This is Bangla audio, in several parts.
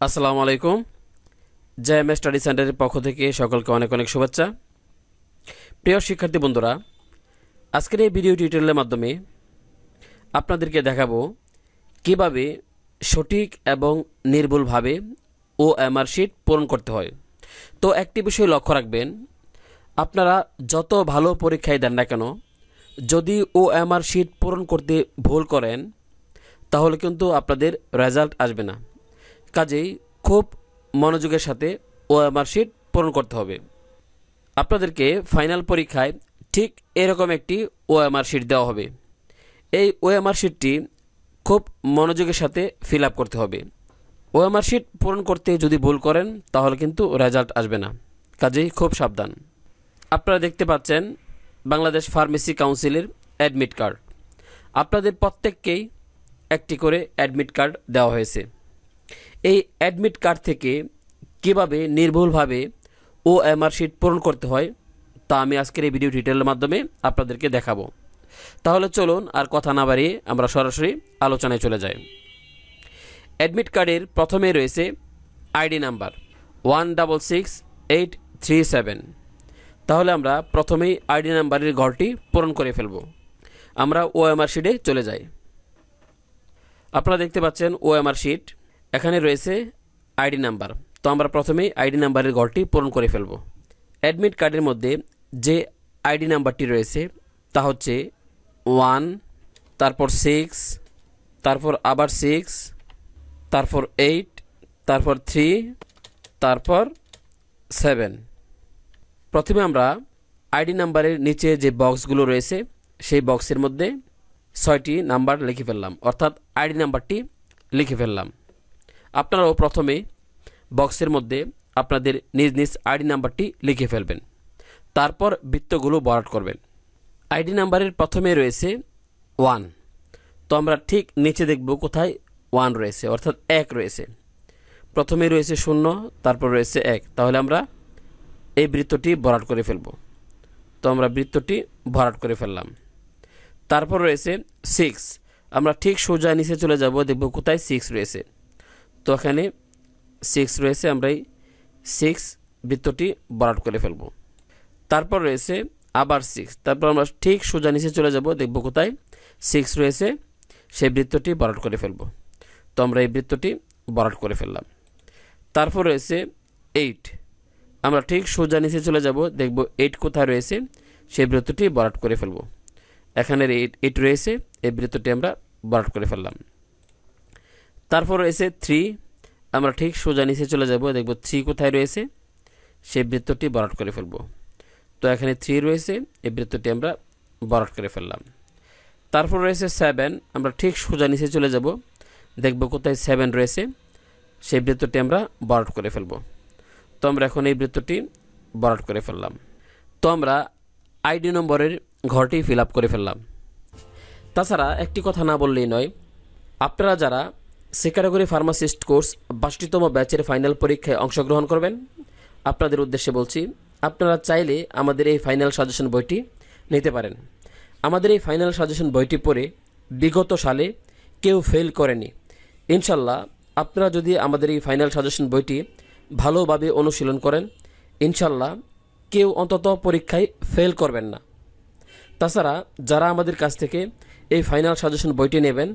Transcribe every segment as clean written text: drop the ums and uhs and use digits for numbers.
আসসালামু আলাইকুম। জেএমএ স্টাডি সেন্টারের পক্ষ থেকে সকলকে অনেক অনেক শুভেচ্ছা। প্রিয় শিক্ষার্থী বন্ধুরা, আজকের এই ভিডিও টিউটোরিয়ালের মাধ্যমে আপনাদেরকে দেখাবো কিভাবে সঠিক এবং নির্ভুলভাবে ওএমআর শিট পূরণ করতে হয়। তো একটি বিষয় লক্ষ্য রাখবেন, আপনারা যত ভালো পরীক্ষায় দেন না কেন, যদি ওএমআর শিট পূরণ করতে ভুল করেন তাহলে কিন্তু আপনাদের রেজাল্ট আসবে না। কাজেই খুব মনোযোগের সাথে ওএমআর শিট পূরণ করতে হবে। আপনাদেরকে ফাইনাল পরীক্ষায় ঠিক এরকম একটি ওএমআর শিট দেওয়া হবে। এই ওএমআর শিটটি খুব মনোযোগের সাথে ফিল আপ করতে হবে। ওএমআর শিট পূরণ করতে যদি ভুল করেন তাহলে কিন্তু রেজাল্ট আসবে না। কাজেই খুব সাবধান। আপনারা দেখতে পাচ্ছেন বাংলাদেশ ফার্মেসি কাউন্সিলের অ্যাডমিট কার্ড। আপনাদের প্রত্যেককেই একটি করে অ্যাডমিট কার্ড দেওয়া হয়েছে। এই অ্যাডমিট কার্ড থেকে কিভাবে নির্ভুলভাবে ওএমআর শিট পূরণ করতে হয় তা আমি আজকের এই ভিডিও টিউটোরিয়ালের মাধ্যমে আপনাদেরকে দেখাবো। তাহলে চলুন আর কথা না বাড়িয়ে আমরা সরাসরি আলোচনায় চলে যাই। অ্যাডমিট কার্ডের প্রথমে রয়েছে আইডি নাম্বার 166837। তাহলে আমরা প্রথমেই আইডি নাম্বারের ঘরটি পূরণ করে ফেলব। আমরা ওএমআর শিটে চলে যাই। আপনারা দেখতে পাচ্ছেন ওএমআর শিট, এখানে রয়েছে আইডি নাম্বার। তো আমরা প্রথমেই আইডি নাম্বারের ঘরটি পূরণ করে ফেলব। অ্যাডমিট কার্ডের মধ্যে যে আইডি নাম্বারটি রয়েছে তা হচ্ছে 1, তারপর 6, তারপর আবার 6, তারপর 8, তারপর 3, তারপর 7। প্রথমে আমরা আইডি নাম্বারের নিচে যে বক্সগুলো রয়েছে সেই বক্সের মধ্যে 6টি নাম্বার লিখে ফেললাম, অর্থাৎ আইডি নাম্বারটি লিখে ফেললাম। আপনারাও প্রথমে বক্সের মধ্যে আপনাদের নিজ নিজ আইডি নাম্বারটি লিখে ফেলবেন, তারপর বৃত্তগুলো ভরাট করবেন। আইডি নাম্বারের প্রথমে রয়েছে 1। তো আমরা ঠিক নিচে দেখব কোথায় 1 রয়েছে, অর্থাৎ 1 রয়েছে। প্রথমে রয়েছে 0, তারপর রয়েছে 1। তাহলে আমরা এই বৃত্তটি ভরাট করে ফেলব। তো আমরা বৃত্তটি ভরাট করে ফেললাম। তারপর রয়েছে 6। আমরা ঠিক সোজা নিচে চলে যাব, দেখব কোথায় 6 রয়েছে। তো এখানে 6 রয়েছে, আমরা এই 6 বৃত্তটি ভরাট করে ফেলব। তারপর রয়েছে আবার 6। তারপর আমরা ঠিক সোজা নিচে চলে যাব, দেখব কোথায় 6 রয়েছে, সেই বৃত্তটি ভরাট করে ফেলব। তো আমরা এই বৃত্তটি ভরাট করে ফেললাম। তারপর রয়েছে 8। আমরা ঠিক সোজা নিচে চলে যাব, দেখব 8 কোথায় রয়েছে, সেই বৃত্তটি ভরাট করে ফেলব। এখানে 8 রয়েছে, এই বৃত্তটি আমরা ভরাট করে ফেললাম। তারপর রয়েছে 3। আমরা ঠিক সোজা নিচে চলে যাব, দেখব 3 কোথায় রয়েছে, সেই বৃত্তটি ভরাট করে ফেলব। তো এখানে 3 রয়েছে, এই বৃত্তটি আমরা ভরাট করে ফেললাম। তারপর রয়েছে 7। আমরা ঠিক সোজা নিচে চলে যাব, দেখব কোথায় 7 রয়েছে, সেই বৃত্তটি আমরা ভরাট করে ফেলব। তো আমরা এখন এই বৃত্তটি ভরাট করে ফেললাম। তো আমরা আইডি নম্বরের ঘরটি ফিল আপ করে ফেললাম। তাছাড়া একটি কথা না বললেই নয়, আপনারা যারা সি ক্যাটাগরি ফার্মাসিস্ট কোর্স 62তম ব্যাচের ফাইনাল পরীক্ষায় অংশগ্রহণ করবেন, আপনাদের উদ্দেশ্যে বলছি, আপনারা চাইলে আমাদের এই ফাইনাল সাজেশন বইটি নিতে পারেন। আমাদের এই ফাইনাল সাজেশন বইটি পড়ে বিগত সালে কেউ ফেল করেনি। ইনশাল্লাহ আপনারা যদি আমাদের এই ফাইনাল সাজেশন বইটি ভালোভাবে অনুশীলন করেন, ইনশাল্লাহ কেউ অন্তত পরীক্ষায় ফেল করবেন না। তাছাড়া যারা আমাদের কাছ থেকে এই ফাইনাল সাজেশন বইটি নেবেন,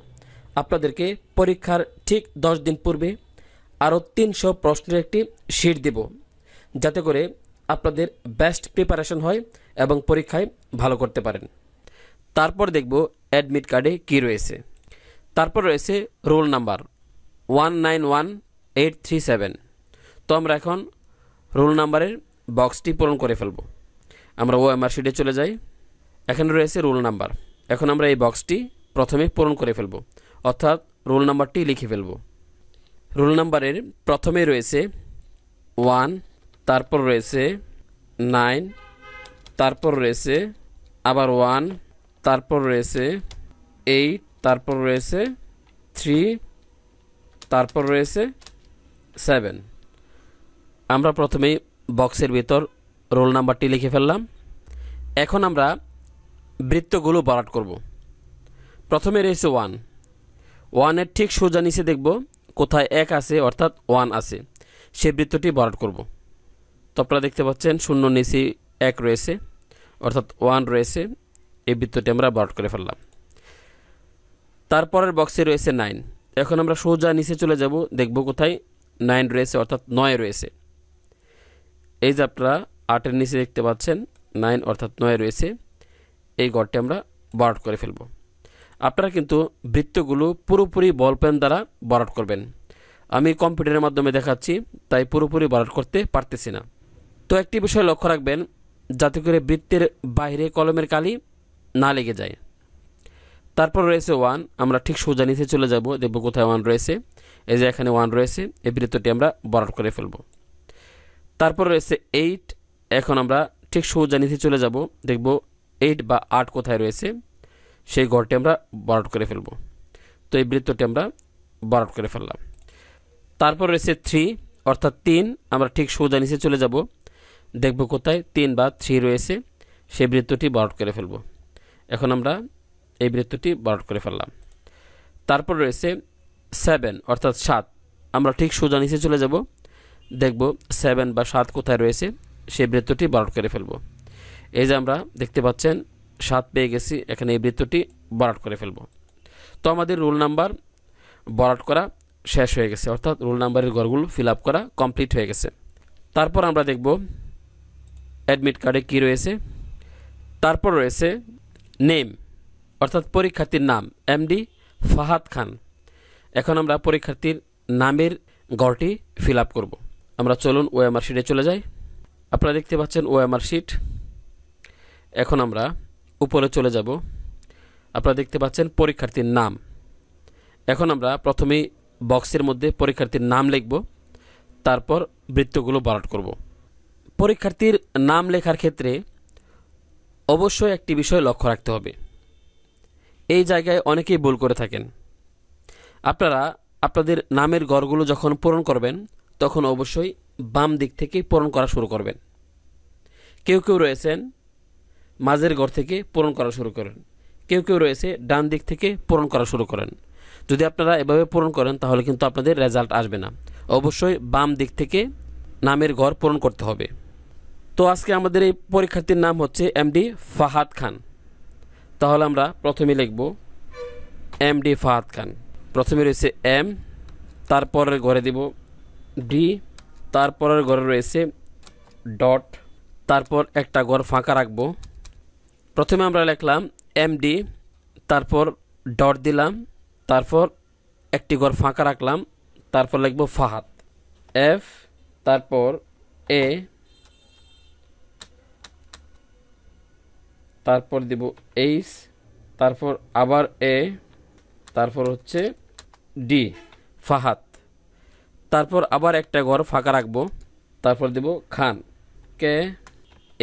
আপনাদেরকে পরীক্ষার ঠিক 10 দিন পূর্বে আরও 300 প্রশ্নের একটি শিট দেব, যাতে করে আপনাদের বেস্ট প্রিপারেশন হয় এবং পরীক্ষায় ভালো করতে পারেন। তারপর দেখব অ্যাডমিট কার্ডে কি রয়েছে। তারপর রয়েছে রোল নাম্বার 191837। তো আমরা এখন রোল নাম্বারের বক্সটি পূরণ করে ফেলব। আমরা ওএমআর শিটে চলে যাই। এখানে রয়েছে রোল নাম্বার। এখন আমরা এই বক্সটি প্রথমে পূরণ করে ফেলব, অর্থাৎ রোল নাম্বারটি লিখে ফেলব। রোল নাম্বারের প্রথমে রয়েছে 1, তারপর রয়েছে 9, তারপর রয়েছে আবার 1, তারপর রয়েছে 8, তারপর রয়েছে 3, তারপর রয়েছে 7। আমরা প্রথমেই বক্সের ভিতর রোল নাম্বারটি লিখে ফেললাম। এখন আমরা বৃত্তগুলো ভরাট করব। প্রথমে রয়েছে 1। 1-এর ঠিক সোজা নিচে দেখব কোথায় 1 আছে অর্থাৎ 1 আছে সেই বৃত্তটি ভরাট করব। তো আপনারা দেখতে পাচ্ছেন শূন্য নিচে 1 রয়েছে অর্থাৎ 1 রয়েছে, এই বৃত্তটি আমরা ভরাট করে ফেললাম। তারপরের বক্সে রয়েছে 9। এখন আমরা সোজা নিচে চলে যাব, দেখব কোথায় 9 রয়েছে অর্থাৎ 9 রয়েছে। এই যে আপনারা 8-এর নিচে দেখতে পাচ্ছেন 9 অর্থাৎ 9 রয়েছে, এই ঘরটি আমরা ভরাট করে ফেলব। আপনারা কিন্তু বৃত্তগুলো পুরোপুরি বল পেন দ্বারা ভরাট করবেন। আমি কম্পিউটারের মাধ্যমে দেখাচ্ছি তাই পুরোপুরি ভরাট করতে পারতেছি না। তো একটি বিষয় লক্ষ্য রাখবেন যাতে করে বৃত্তের বাইরে কলমের কালি না লেগে যায়। তারপর রয়েছে 1, আমরা ঠিক সোজা নিচে চলে যাব, দেখব কোথায় 1 রয়েছে। এই যে এখানে 1 রয়েছে, এই বৃত্তটি আমরা ভরাট করে ফেলব। তারপর রয়েছে 8, এখন আমরা ঠিক সোজা নিচে চলে যাব, দেখব 8 বা 8 কোথায় রয়েছে, সেই ঘরটি আমরা ভরাট করে ফেলব। তো এই বৃত্তটি আমরা ভরাট করে ফেললাম। তারপর রয়েছে 3 অর্থাৎ 3, আমরা ঠিক সোজা নিচে চলে যাব, দেখব কোথায় 3 বা 3 রয়েছে, সেই বৃত্তটি ভরাট করে ফেলব। এখন আমরা এই বৃত্তটি ভরাট করে ফেললাম। তারপর রয়েছে 7 অর্থাৎ 7, আমরা ঠিক সোজা নিচে চলে যাব, দেখব 7 বা 7 কোথায় রয়েছে, সেই বৃত্তটি ভরাট করে ফেলব। এই যে আমরা দেখতে পাচ্ছেন 7 পেয়ে গেছি, এখানে এই বৃত্তটি ভরাট করে ফেলব। তো আমাদের রুল নাম্বার ভরাট করা শেষ হয়ে গেছে, অর্থাৎ রুল নাম্বারের ঘরগুলো ফিল আপ করা কমপ্লিট হয়ে গেছে। তারপর আমরা দেখব অ্যাডমিট কার্ডে কি রয়েছে। তারপর রয়েছে নেম অর্থাৎ পরীক্ষার্থীর নাম এমডি ফাহাদ খান। এখন আমরা পরীক্ষার্থীর নামের ঘরটি ফিল আপ করব। আমরা চলুন ওএমআর শিটে চলে যাই। আপনারা দেখতে পাচ্ছেন ওএমআর শিট। এখন আমরা উপরে চলে যাব, আপনারা দেখতে পাচ্ছেন পরীক্ষার্থীর নাম। এখন আমরা প্রথমেই বক্সের মধ্যে পরীক্ষার্থীর নাম লিখব, তারপর বৃত্তগুলো ভরাট করব। পরীক্ষার্থীর নাম লেখার ক্ষেত্রে অবশ্যই একটি বিষয় লক্ষ্য রাখতে হবে। এই জায়গায় অনেকেই ভুল করে থাকেন। আপনারা আপনাদের নামের ঘরগুলো যখন পূরণ করবেন তখন অবশ্যই বাম দিক থেকে পূরণ করা শুরু করবেন। কেউ কেউ রয়েছেন মাঝের ঘর থেকে পূরণ করা শুরু করেন, কেউ কেউ রয়েছে ডান দিক থেকে পূরণ করা শুরু করেন। যদি আপনারা এভাবে পূরণ করেন তাহলে কিন্তু আপনাদের রেজাল্ট আসবে না। অবশ্যই বাম দিক থেকে নামের ঘর পূরণ করতে হবে। তো আজকে আমাদের এই পরীক্ষার্থীর নাম হচ্ছে এমডি ফাহাদ খান। তাহলে আমরা প্রথমে লিখব এমডি ফাহাদ খান। প্রথমে রয়েছে এম, তারপরের ঘরে দেব ডি, তারপরের ঘরে রয়েছে ডট, তারপর একটা ঘর ফাঁকা রাখব। প্রথমে আমরা লিখলাম এমডি, তারপর ডট দিলাম, তারপর একটি ঘর ফাঁকা রাখলাম, তারপর লিখব ফাহাদ এফ, তারপর এ, তারপর দিব এইচ, তারপর আবার এ, তারপর হচ্ছে ডি ফাহাদ, তারপর আবার একটা ঘর ফাঁকা রাখবো, তারপর দেব খান কে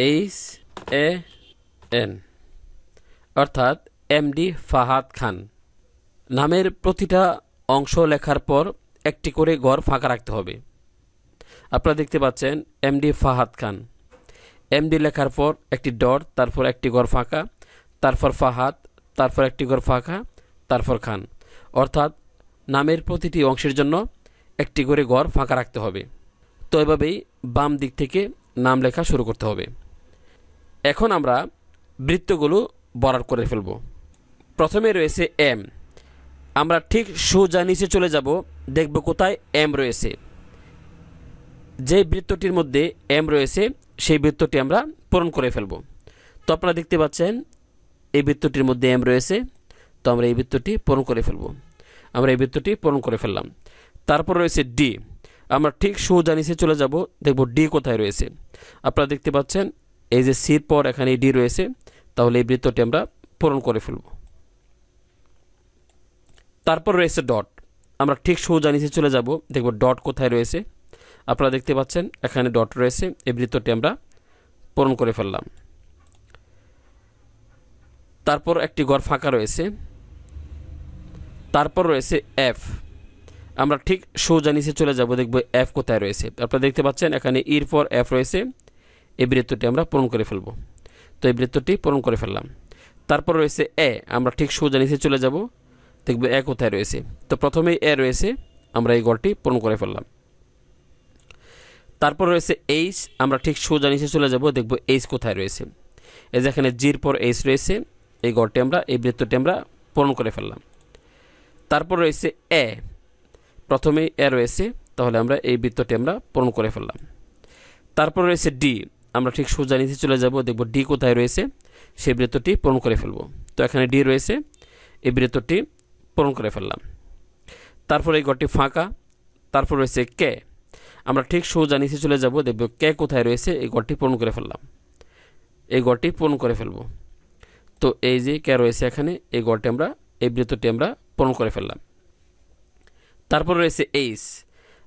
এইচ এ এন, অর্থাৎ এমডি ফাহাদ খান। নামের প্রতিটা অংশ লেখার পর একটি করে ঘর ফাঁকা রাখতে হবে। আপনারা দেখতে পাচ্ছেন এমডি ফাহাদ খান, এমডি লেখার পর একটি ডট, তারপর একটি ঘর ফাঁকা, তারপর ফাহাদ, তারপর একটি ঘর ফাঁকা, তারপর খান। অর্থাৎ নামের প্রতিটি অংশের জন্য একটি করে ঘর ফাঁকা রাখতে হবে। তো এভাবেই বাম দিক থেকে নাম লেখা শুরু করতে হবে। এখন আমরা বৃত্তগুলো ভরাট করে ফেলব। প্রথমে রয়েছে এম, আমরা ঠিক সোজা নিচে চলে যাব, দেখব কোথায় এম রয়েছে। যে বৃত্তটির মধ্যে এম রয়েছে সেই বৃত্তটি আমরা পূরণ করে ফেলব। তো আপনারা দেখতে পাচ্ছেন এই বৃত্তটির মধ্যে এম রয়েছে, তো আমরা এই বৃত্তটি পূরণ করে ফেলব। আমরা এই বৃত্তটি পূরণ করে ফেললাম। তারপর রয়েছে ডি, আমরা ঠিক সোজা নিচে চলে যাব, দেখব ডি কোথায় রয়েছে। আপনারা দেখতে পাচ্ছেন এই যে সির পর এখানে ডি রয়েছে, তাহলে এই বৃত্তটি আমরা পূরণ করে ফেলব। তারপর রয়েছে ডট, আমরা ঠিক সোজা নিচে চলে যাব, দেখব ডট কোথায় রয়েছে। আপনারা দেখতে পাচ্ছেন এখানে ডট রয়েছে, এই বৃত্তটি আমরা পূরণ করে ফেললাম। তারপর একটি ঘর ফাঁকা রয়েছে, তারপর রয়েছে এফ, আমরা ঠিক সোজা নিচে চলে যাব, দেখব এফ কোথায় রয়েছে। আপনারা দেখতে পাচ্ছেন এখানে ইর পর এফ রয়েছে, এই বৃত্তটি আমরা পূরণ করে ফেলব। তো এই বৃত্তটি পূরণ করে ফেললাম। তারপর রয়েছে এ, আমরা ঠিক সোজা নিচে চলে যাব, দেখব এ কোথায় রয়েছে। তো প্রথমেই এ রয়েছে, আমরা এই ঘরটি পূরণ করে ফেললাম। তারপর রয়েছে এইচ, আমরা ঠিক সোজা নিচে চলে যাব, দেখব এইচ কোথায় রয়েছে। এই যে এখানে জির পর এইচ রয়েছে, এই ঘরটি আমরা এই বৃত্তটি আমরা পূরণ করে ফেললাম। তারপর রয়েছে এ, প্রথমে এ রয়েছে, তাহলে আমরা এই বৃত্তটি আমরা পূরণ করে ফেললাম। তারপর রয়েছে ডি, আমরা ঠিক সোজা নিচে চলে যাব, দেখব ডি কোথায় রয়েছে, সেই বৃত্তটি পূরণ করে ফেলব। তো এখানে ডি রয়েছে, এই বৃত্তটি পূরণ করে ফেললাম। তারপর এই ঘরটি ফাঁকা। তারপর রয়েছে কে, আমরা ঠিক সোজা নিচে চলে যাব, দেখব কে কোথায় রয়েছে, এই ঘরটি পূরণ করে ফেললাম, এই ঘরটি পূরণ করে ফেলব। তো এই যে কে রয়েছে এখানে, এই ঘরটি আমরা এই বৃত্তটি আমরা পূরণ করে ফেললাম। তারপর রয়েছে এইচ,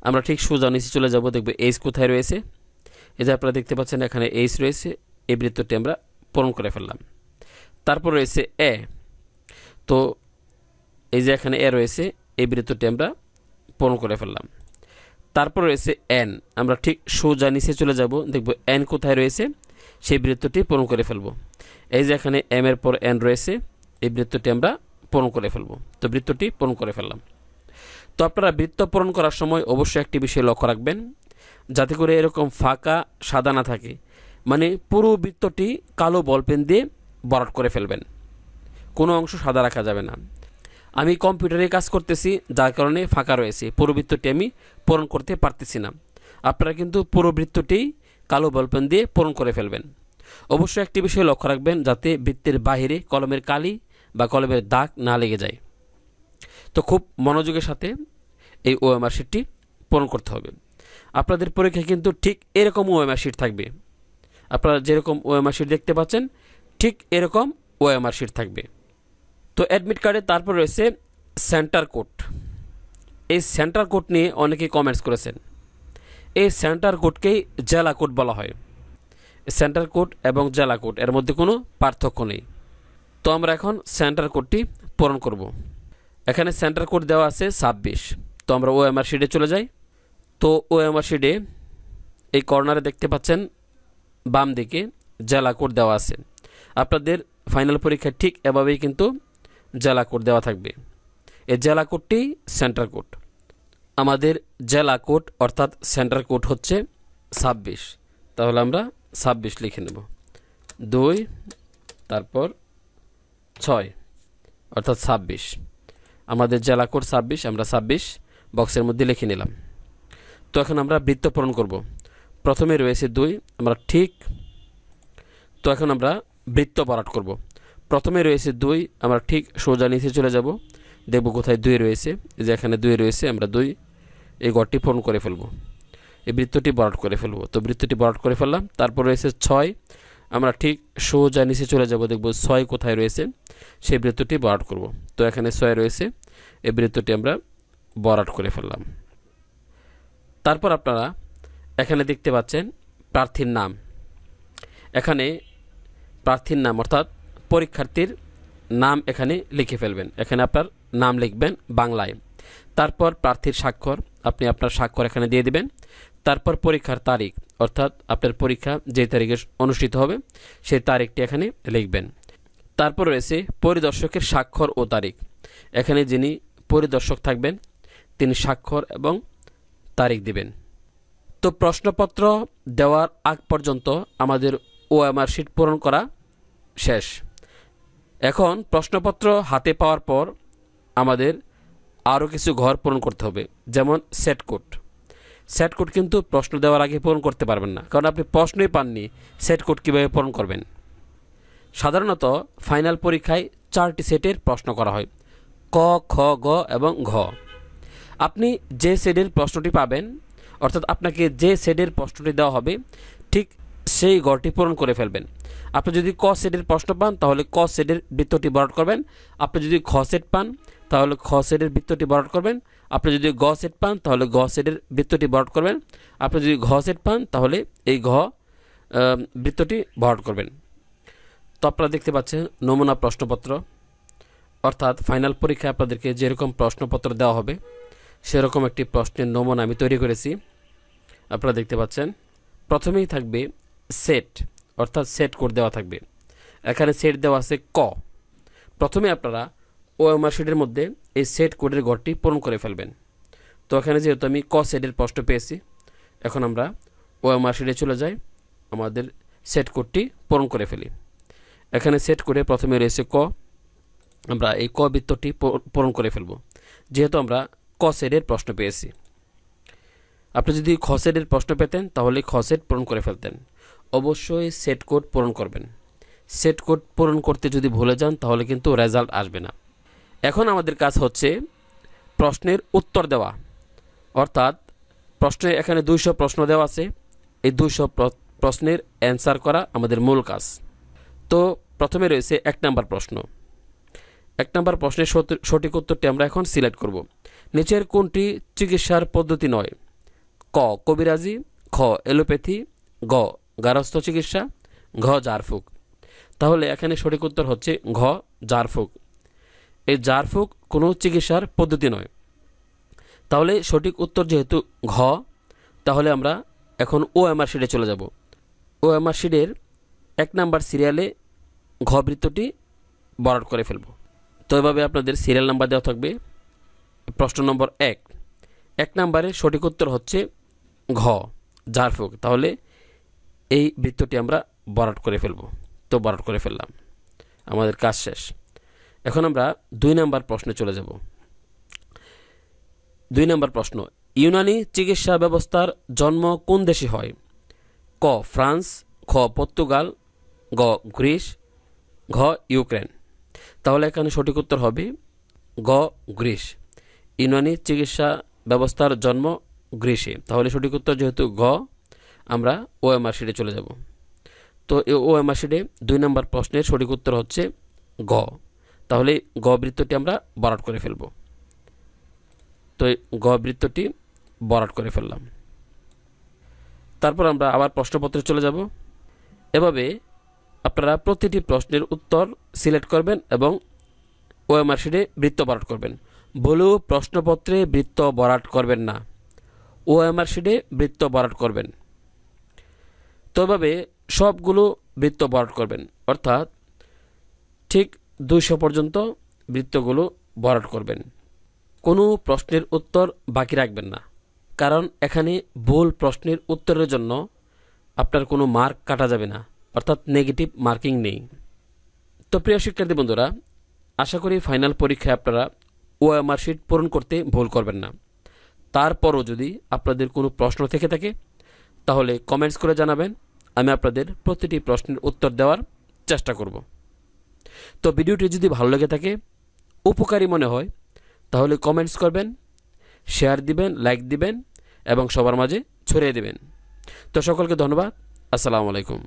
আমরা ঠিক সোজা নিচে চলে যাব, দেখব এইচ কোথায় রয়েছে। এই যে আপনারা দেখতে পাচ্ছেন এখানে এইচ রয়েছে, এই বৃত্তটি আমরা পূরণ করে ফেললাম। তারপর রয়েছে এ, তো এই যে এখানে এ রয়েছে, এই বৃত্তটি আমরা পূরণ করে ফেললাম। তারপর রয়েছে এন, আমরা ঠিক সোজা নিচে চলে যাব, দেখব এন কোথায় রয়েছে, সেই বৃত্তটি পূরণ করে ফেলব। এই যে এখানে এম এর পর এন রয়েছে, এই বৃত্তটি আমরা পূরণ করে ফেলব। তো বৃত্তটি পূরণ করে ফেললাম। তো আপনারা বৃত্ত পূরণ করার সময় অবশ্যই একটি বিষয় লক্ষ্য রাখবেন, যাতে করে এরকম ফাঁকা সাদা না থাকে, মানে পুরো বৃত্তটি কালো বলপেন দিয়ে ভরাট করে ফেলবেন, কোনো অংশ সাদা রাখা যাবে না। আমি কম্পিউটারে কাজ করতেছি, যার কারণে ফাঁকা রয়েছে, পুরো বৃত্তটি আমি পূরণ করতে পারতেছি না। আপনারা কিন্তু পুরো বৃত্তটি কালো বলপেন দিয়ে পূরণ করে ফেলবেন। অবশ্যই একটি বিষয় লক্ষ্য রাখবেন, যাতে বৃত্তের বাহিরে কলমের কালি বা কলমের দাগ না লেগে যায়। তো খুব মনোযোগের সাথে এই ওএমআর শিটটি পূরণ করতে হবে। আপনাদের পরীক্ষায় কিন্তু ঠিক এরকম ওএমআর শিট থাকবে, আপনারা যেরকম ওএমআর শিট দেখতে পাচ্ছেন ঠিক এরকম ওএমআর শিট থাকবে। তো অ্যাডমিট কার্ডে তারপর রয়েছে সেন্টার কোড। এই সেন্টার কোড নিয়ে অনেকেই কমেন্টস করেছেন। এই সেন্টার কোডকেই জেলা কোড বলা হয়। সেন্টার কোড এবং জেলা কোড এর মধ্যে কোনো পার্থক্য নেই। তো আমরা এখন সেন্টার কোডটি পূরণ করব। এখানে সেন্টার কোড দেওয়া আছে 26। তো আমরা ওএমআর শিটে চলে যাই। তো ওএমআর শিটে এই কর্নারে দেখতে পাচ্ছেন বাম দিকে জেলা কোড দেওয়া আছে। আপনাদের ফাইনাল পরীক্ষায় ঠিক এভাবেই কিন্তু জেলা কোড দেওয়া থাকবে। এই জেলা কোডটি সেন্টার কোড। আমাদের জেলা কোড অর্থাৎ সেন্টার কোড হচ্ছে 26। তাহলে আমরা 26 লিখে নেব, 2 তারপর 6 অর্থাৎ 26। আমাদের জেলা কোড 26, আমরা 26 বক্সের মধ্যে লিখে নিলাম। তো এখন আমরা বৃত্ত পূরণ করব। প্রথমে রয়েছে 2, আমরা ঠিক। তো এখন আমরা বৃত্ত ভরাট করব। প্রথমে রয়েছে 2, আমরা ঠিক সোজা নিচে চলে যাব, দেখব কোথায় 2 রয়েছে। এই যে এখানে 2 রয়েছে, আমরা 2 এই ঘরটি পূরণ করে ফেলব, এই বৃত্তটি ভরাট করে ফেলব। তো বৃত্তটি ভরাট করে ফেললাম। তারপর রয়েছে 6, আমরা ঠিক সোজা নিচে চলে যাব, দেখব 6 কোথায় রয়েছে, সেই বৃত্তটি ভরাট করব। তো এখানে 6 রয়েছে, এই বৃত্তটি আমরা ভরাট করে ফেললাম। তারপর আপনারা এখানে দেখতে পাচ্ছেন প্রার্থীর নাম। এখানে প্রার্থীর নাম অর্থাৎ পরীক্ষার্থীর নাম এখানে লিখে ফেলবেন। এখানে আপনার নাম লিখবেন বাংলায়। তারপর প্রার্থীর স্বাক্ষর, আপনি আপনার স্বাক্ষর এখানে দিয়ে দিবেন। তারপর পরীক্ষার তারিখ অর্থাৎ আপনার পরীক্ষা যে তারিখে অনুষ্ঠিত হবে সেই তারিখটি এখানে লিখবেন। তারপর রয়েছে পরিদর্শকের স্বাক্ষর ও তারিখ। এখানে যিনি পরিদর্শক থাকবেন তিনি স্বাক্ষর এবং তারিখ দিবেন। তো প্রশ্নপত্র দেওয়ার আগ পর্যন্ত আমাদের ওএমআর শিট পূরণ করা শেষ। এখন প্রশ্নপত্র হাতে পাওয়ার পর আমাদের আরও কিছু ঘর পূরণ করতে হবে, যেমন সেট কোড। সেট কোড কিন্তু প্রশ্ন দেওয়ার আগে পূরণ করতে পারবেন না, কারণ আপনি প্রশ্নই পাননি, সেট কোড কীভাবে পূরণ করবেন। সাধারণত ফাইনাল পরীক্ষায় 4টি সেটের প্রশ্ন করা হয়, ক, খ, গ এবং ঘ। আপনি যে সেটের প্রশ্নটি পাবেন অর্থাৎ আপনাকে যে সেটের প্রশ্নটি দেওয়া হবে ঠিক সেই ঘরটি পূরণ করে ফেলবেন। আপনি যদি ক সেটের প্রশ্ন পান তাহলে ক সেটের বৃত্তটি ভরাট করবেন। আপনি যদি খ সেট পান তাহলে খ সেটের বৃত্তটি ভরাট করবেন। আপনি যদি গ সেট পান তাহলে গ সেটের বৃত্তটি ভরাট করবেন। আপনি যদি ঘ সেট পান তাহলে এই ঘ বৃত্তটি ভরাট করবেন। তো আপনারা দেখতে পাচ্ছেন নমুনা প্রশ্নপত্র, অর্থাৎ ফাইনাল পরীক্ষায় আপনাদেরকে যেরকম প্রশ্নপত্র দেওয়া হবে সেরকম একটি প্রশ্নের নমুনা আমি তৈরি করেছি। আপনারা দেখতে পাচ্ছেন প্রথমেই থাকবে সেট, অর্থাৎ সেট কোড দেওয়া থাকবে। এখানে সেট দেওয়া আছে ক। প্রথমে আপনারা ওএমআর শিটের মধ্যে এই সেট কোডের ঘরটি পূরণ করে ফেলবেন। তো এখানে যেহেতু আমি ক সেটের প্রশ্ন পেয়েছি, এখন আমরা ওএমআর শিটে চলে যাই, আমাদের সেট কোডটি পূরণ করে ফেলি। এখানে সেট করে প্রথমে রয়েছে ক, আমরা এই ক বৃত্তটি পূরণ করে ফেলব, যেহেতু আমরা ক সেটের প্রশ্ন পেয়েছি। আপনি যদি খ সেটের প্রশ্ন পেতেন তাহলে খ সেট পূরণ করে ফেলতেন। অবশ্যই সেট কোড পূরণ করবেন। সেট কোড পূরণ করতে যদি ভুলে যান তাহলে কিন্তু রেজাল্ট আসবে না। এখন আমাদের কাজ হচ্ছে প্রশ্নের উত্তর দেওয়া, অর্থাৎ প্রশ্নে এখানে 200 প্রশ্ন দেওয়া আছে, এই 200 প্রশ্নের অ্যান্সার করা আমাদের মূল কাজ। তো প্রথমে রয়েছে 1 নম্বর প্রশ্ন। 1 নম্বর প্রশ্নের সঠিক উত্তরটি আমরা এখন সিলেক্ট করব। নিচের কোনটি চিকিৎসার পদ্ধতি নয়? ক কবিরাজি, খ এলোপ্যাথি, গ গার্হস্থ্য চিকিৎসা, ঘ ঝাড়ফুঁক। তাহলে এখানে সঠিক উত্তর হচ্ছে ঘ ঝাড়ফুঁক। এই ঝাড়ফুঁক কোনো চিকিৎসার পদ্ধতি নয়। তাহলে সঠিক উত্তর যেহেতু ঘ, তাহলে আমরা এখন ওএমআর শিটে চলে যাব। ওএমআর শিটের 1 নাম্বার সিরিয়ালে ঘ বৃত্তটি বরাট করে ফেলব। তো এভাবে আপনাদের সিরিয়াল নাম্বার দেওয়া থাকবে। প্রশ্ন নম্বর 1 নাম্বারে সঠিক উত্তর হচ্ছে ঘ ঝাড়ফুঁক। তাহলে এই বৃত্তটি আমরা বরাট করে ফেলব। তো বরাট করে ফেললাম, আমাদের কাজ শেষ। এখন আমরা 2 নাম্বার প্রশ্নে চলে যাব। 2 নাম্বার প্রশ্ন, ইউনানি চিকিৎসা ব্যবস্থার জন্ম কোন দেশে হয়? ক ফ্রান্স, খ পর্তুগাল, গ গ্রিস, ঘ ইউক্রেন। তাহলে এখানে সঠিক উত্তর হবে গ গ্রিস। ইউনানি চিকিৎসা ব্যবস্থার জন্ম গ্রিসে। তাহলে সঠিক উত্তর যেহেতু ঘ, আমরা ওএমআর শিটে চলে যাব। তো এই ওএমআর শিটে 2 নাম্বার প্রশ্নের সঠিক উত্তর হচ্ছে গ। তাহলে গ বৃত্তটি আমরা বরাট করে ফেলব। তো গ বৃত্তটি বরাট করে ফেললাম। তারপর আমরা আবার প্রশ্নপত্রে চলে যাব। এভাবে আপনারা প্রতিটি প্রশ্নের উত্তর সিলেক্ট করবেন এবং ওএমআর শিটে বৃত্ত বরাট করবেন। বলেও প্রশ্নপত্রে বৃত্ত বরাট করবেন না, ওএমআর শিটে বৃত্ত বরাট করবেন। তো এভাবে সবগুলো বৃত্ত বরাট করবেন, অর্থাৎ ঠিক 200 পর্যন্ত বৃত্তগুলো বরাট করবেন। কোনো প্রশ্নের উত্তর বাকি রাখবেন না, কারণ এখানে ভুল প্রশ্নের উত্তরের জন্য আপনার কোনো মার্ক কাটা যাবে না, অর্থাৎ নেগেটিভ মার্কিং নেই। তো প্রিয় শিক্ষার্থী বন্ধুরা, আশা করি ফাইনাল পরীক্ষায় আপনারা ওএমআর শিট পূরণ করতে ভুল করবেন না। তারপরও যদি আপনাদের কোনো প্রশ্ন থেকে থাকে তাহলে কমেন্টস করে জানাবেন, আমি আপনাদের প্রতিটি প্রশ্নের উত্তর দেওয়ার চেষ্টা করব। তো ভিডিওটি যদি ভালো লেগে থাকে, উপকারী মনে হয়, তাহলে কমেন্টস করবেন, শেয়ার দিবেন, লাইক দিবেন এবং সবার মাঝে ছড়িয়ে দিবেন। তো সকলকে ধন্যবাদ। আসসালামু আলাইকুম।